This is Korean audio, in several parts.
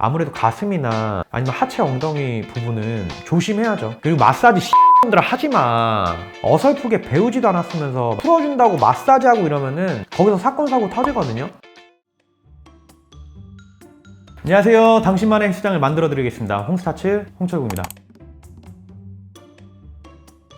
아무래도 가슴이나 아니면 하체 엉덩이 부분은 조심해야죠. 그리고 마사지 들아 하지마. 어설프게 배우지도 않았으면서 풀어준다고 마사지하고 이러면은 거기서 사건 사고 터지거든요. 안녕하세요. 당신만의 헬스장을 만들어 드리겠습니다. 홈스타츠 홍철구입니다.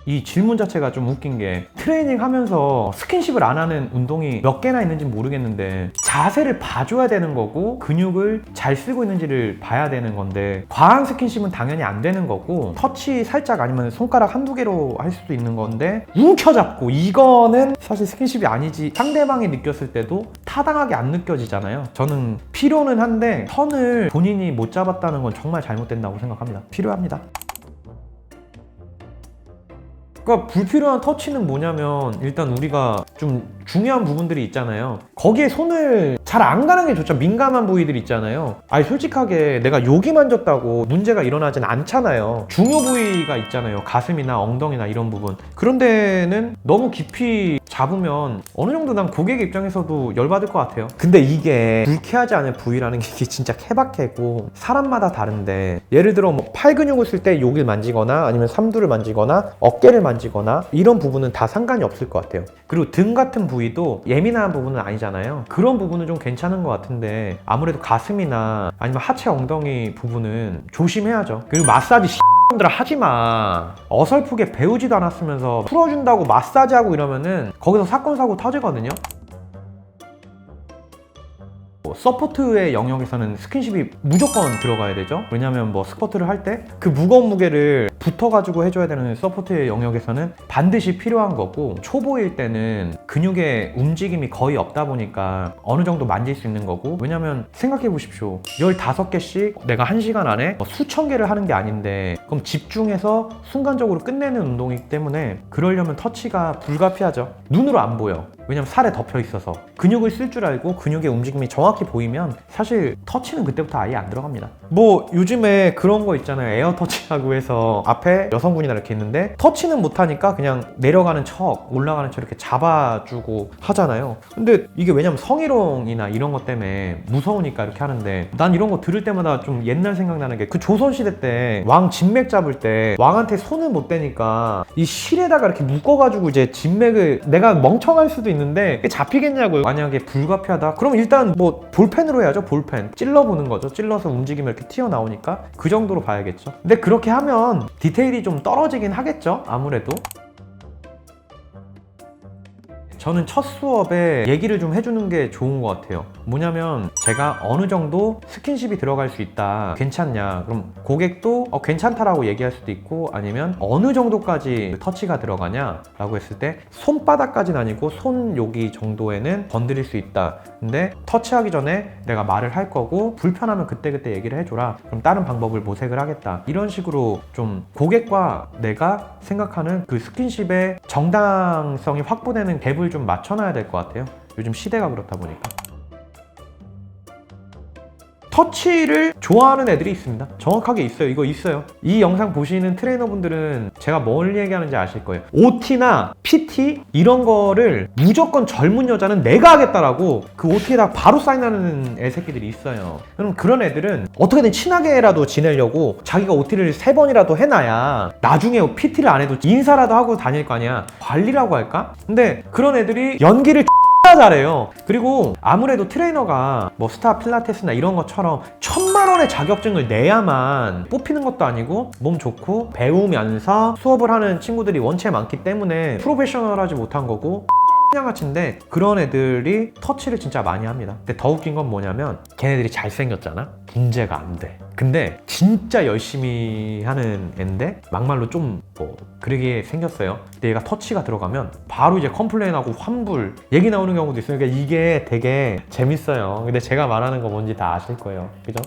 이 질문 자체가 좀 웃긴 게, 트레이닝 하면서 스킨십을 안 하는 운동이 몇 개나 있는지 모르겠는데 자세를 봐줘야 되는 거고 근육을 잘 쓰고 있는지를 봐야 되는 건데, 과한 스킨십은 당연히 안 되는 거고, 터치 살짝 아니면 손가락 한두 개로 할 수도 있는 건데 움켜잡고 이거는 사실 스킨십이 아니지 상대방이 느꼈을 때도 타당하게 안 느껴지잖아요. 저는 필요는 한데 선을 본인이 못 잡았다는 건 정말 잘못된다고 생각합니다. 필요합니다. 그러니까 불필요한 터치는 뭐냐면, 일단 우리가 좀 중요한 부분들이 있잖아요. 거기에 손을 잘 안 가는 게 좋죠. 민감한 부위들 있잖아요. 아니 솔직하게 내가 여기 만졌다고 문제가 일어나진 않잖아요. 중요 부위가 있잖아요. 가슴이나 엉덩이나 이런 부분. 그런 데는 너무 깊이 잡으면 어느 정도 난 고객 입장에서도 열받을 것 같아요. 근데 이게 불쾌하지 않은 부위라는 게 이게 진짜 케바케고 사람마다 다른데, 예를 들어 뭐 팔 근육을 쓸 때 여기를 만지거나 아니면 삼두를 만지거나 어깨를 만지거나 이런 부분은 다 상관이 없을 것 같아요. 그리고 등 같은 부위도 예민한 부분은 아니잖아요. 그런 부분은 좀 괜찮은 것 같은데, 아무래도 가슴이나 아니면 하체 엉덩이 부분은 조심해야죠. 그리고 마사지 들아 하지마. 어설프게 배우지도 않았으면서 풀어준다고 마사지하고 이러면은 거기서 사건 사고 터지거든요. 서포트의 영역에서는 스킨십이 무조건 들어가야 되죠. 왜냐면 뭐 스쿼트를 할 때 그 무거운 무게를 붙어가지고 해줘야 되는 서포트의 영역에서는 반드시 필요한 거고, 초보일 때는 근육의 움직임이 거의 없다 보니까 어느 정도 만질 수 있는 거고, 왜냐면 생각해 보십시오. 15개씩 내가 1시간 안에 수천 개를 하는 게 아닌데, 그럼 집중해서 순간적으로 끝내는 운동이기 때문에 그러려면 터치가 불가피하죠. 눈으로 안 보여. 왜냐면 살에 덮여 있어서. 근육을 쓸 줄 알고 근육의 움직임이 정확히 보이면 사실 터치는 그때부터 아예 안 들어갑니다. 뭐 요즘에 그런 거 있잖아요. 에어 터치라고 해서 앞에 여성분이나 이렇게 있는데 터치는 못하니까 그냥 내려가는 척 올라가는 척 이렇게 잡아주고 하잖아요. 근데 이게 왜냐면 성희롱이나 이런 것 때문에 무서우니까 이렇게 하는데, 난 이런 거 들을 때마다 좀 옛날 생각나는 게, 그 조선시대 때 왕 진맥 잡을 때 왕한테 손을 못 대니까 이 실에다가 이렇게 묶어가지고 이제 진맥을, 내가 멍청할 수도 있는데 잡히겠냐고요. 만약에 불가피하다 그럼 일단 뭐 볼펜으로 해야죠. 볼펜 찔러보는 거죠. 찔러서 움직이면 이렇게 튀어나오니까 그 정도로 봐야겠죠. 근데 그렇게 하면 디테일이 좀 떨어지긴 하겠죠. 아무래도 저는 첫 수업에 얘기를 좀 해주는 게 좋은 것 같아요. 뭐냐면, 제가 어느 정도 스킨십이 들어갈 수 있다, 괜찮냐, 그럼 고객도 괜찮다라고 얘기할 수도 있고, 아니면 어느 정도까지 터치가 들어가냐 라고 했을 때 손바닥까지는 아니고 손 여기 정도에는 건드릴 수 있다. 근데 터치하기 전에 내가 말을 할 거고, 불편하면 그때그때 얘기를 해줘라. 그럼 다른 방법을 모색을 하겠다. 이런 식으로 좀 고객과 내가 생각하는 그 스킨십의 정당성이 확보되는 갭을 좀 맞춰놔야 될 것 같아요. 요즘 시대가 그렇다 보니까. 터치를 좋아하는 애들이 있습니다. 정확하게 있어요. 이거 있어요. 이 영상 보시는 트레이너분들은 제가 뭘 얘기하는지 아실 거예요. OT나 PT 이런 거를 무조건 젊은 여자는 내가 하겠다라고 그 OT에다 바로 사인하는 애새끼들이 있어요. 그럼 그런 애들은 어떻게든 친하게라도 지내려고 자기가 OT를 3번이라도 해놔야 나중에 PT를 안 해도 인사라도 하고 다닐 거 아니야. 관리라고 할까? 근데 그런 애들이 연기를 잘해요. 그리고 아무래도 트레이너가 뭐 스타 필라테스나 이런 것처럼 1000만 원의 자격증을 내야만 뽑히는 것도 아니고, 몸 좋고 배우면서 수업을 하는 친구들이 원체 많기 때문에 프로페셔널하지 못한 거고 양아치인데, 그런 애들이 터치를 진짜 많이 합니다. 근데 더 웃긴 건 뭐냐면, 걔네들이 잘생겼잖아? 문제가 안 돼. 근데 진짜 열심히 하는 애인데 막말로 좀 그러게 생겼어요. 근데 얘가 터치가 들어가면 바로 이제 컴플레인하고 환불 얘기 나오는 경우도 있어요. 그러니까 이게 되게 재밌어요. 근데 제가 말하는 거 뭔지 다 아실 거예요. 그죠?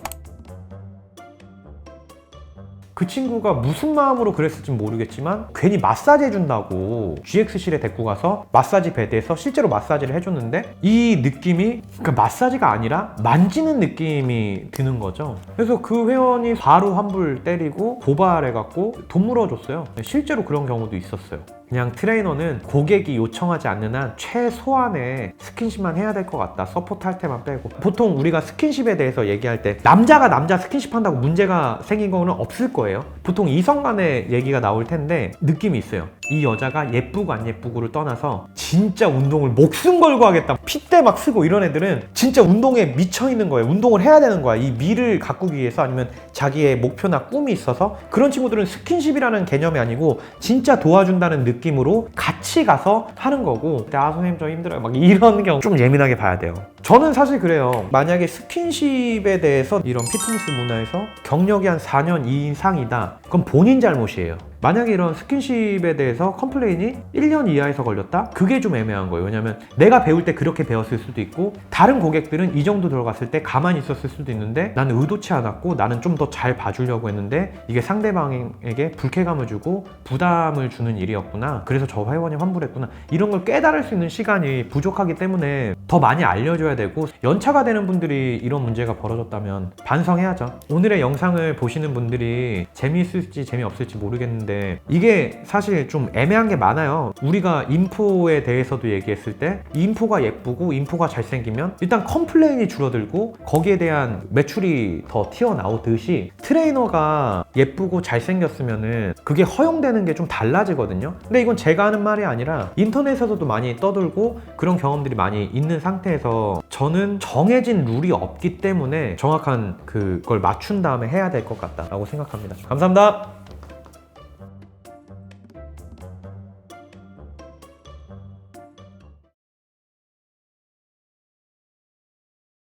그 친구가 무슨 마음으로 그랬을지 모르겠지만 괜히 마사지 해준다고 GX실에 데리고 가서 마사지 베드에서 실제로 마사지를 해줬는데, 이 느낌이 그러니까 마사지가 아니라 만지는 느낌이 드는 거죠. 그래서 그 회원이 바로 환불 때리고 고발해갖고 돈 물어줬어요. 실제로 그런 경우도 있었어요. 그냥 트레이너는 고객이 요청하지 않는 한 최소한의 스킨십만 해야 될 것 같다. 서포트 할 때만 빼고. 보통 우리가 스킨십에 대해서 얘기할 때 남자가 남자 스킨십 한다고 문제가 생긴 거는 없을 거예요. 보통 이성 간의 얘기가 나올 텐데 느낌이 있어요. 이 여자가 예쁘고 안 예쁘고를 떠나서 진짜 운동을 목숨 걸고 하겠다, 핏대 막 쓰고 이런 애들은 진짜 운동에 미쳐 있는 거예요. 운동을 해야 되는 거야. 이 미를 가꾸기 위해서, 아니면 자기의 목표나 꿈이 있어서. 그런 친구들은 스킨십이라는 개념이 아니고 진짜 도와준다는 느낌으로 같이 가서 하는 거고, 아 선생님 저 힘들어요 막 이런 경우 좀 예민하게 봐야 돼요. 저는 사실 그래요. 만약에 스킨십에 대해서 이런 피트니스 문화에서 경력이 한 4년 이상이다, 그럼 본인 잘못이에요. 만약에 이런 스킨십에 대해서 컴플레인이 1년 이하에서 걸렸다? 그게 좀 애매한 거예요. 왜냐면 내가 배울 때 그렇게 배웠을 수도 있고, 다른 고객들은 이 정도 들어갔을 때 가만히 있었을 수도 있는데, 나는 의도치 않았고 나는 좀 더 잘 봐주려고 했는데 이게 상대방에게 불쾌감을 주고 부담을 주는 일이었구나, 그래서 저 회원이 환불했구나, 이런 걸 깨달을 수 있는 시간이 부족하기 때문에 더 많이 알려줘야 되고, 연차가 되는 분들이 이런 문제가 벌어졌다면 반성해야죠. 오늘의 영상을 보시는 분들이 재미있을지 재미없을지 모르겠는데, 이게 사실 좀 애매한 게 많아요. 우리가 인포에 대해서도 얘기했을 때 인포가 예쁘고 인포가 잘생기면 일단 컴플레인이 줄어들고 거기에 대한 매출이 더 튀어나오듯이, 트레이너가 예쁘고 잘생겼으면은 그게 허용되는 게 좀 달라지거든요. 근데 이건 제가 하는 말이 아니라 인터넷에서도 많이 떠돌고 그런 경험들이 많이 있는 상태에서, 저는 정해진 룰이 없기 때문에 정확한 그걸 맞춘 다음에 해야 될 것 같다라고 생각합니다. 감사합니다.